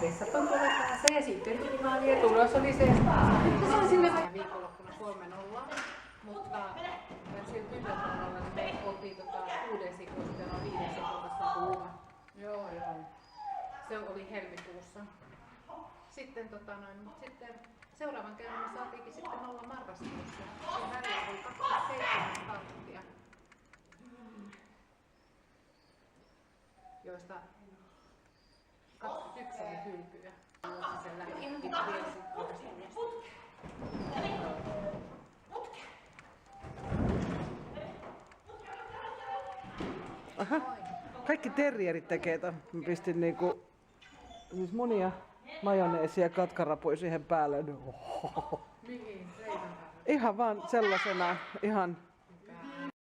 Vessat on tuolla päässä ja sitten finaali ja tulos oli se. Se on sinne viikonloppuna 3-0, mutta sillä tytöllä niin me oltiin 6 sekuntia ja 5 sekunnissa kuuma. Joo. Se oli helmikuussa. Sitten, sitten seuraavan kerran me saatiinkin sitten 0 marraskuussa. Siinä välillä oli 27 starttia, joista 21 oli hylkyä. Sen lähti Aha. Kaikki terrierit tekee ton. Mä pistin niinku siis munia, majoneesia ja katkarapui siihen päälle. Mihin? Leivän päälle? Ihan vaan sellaisena, ihan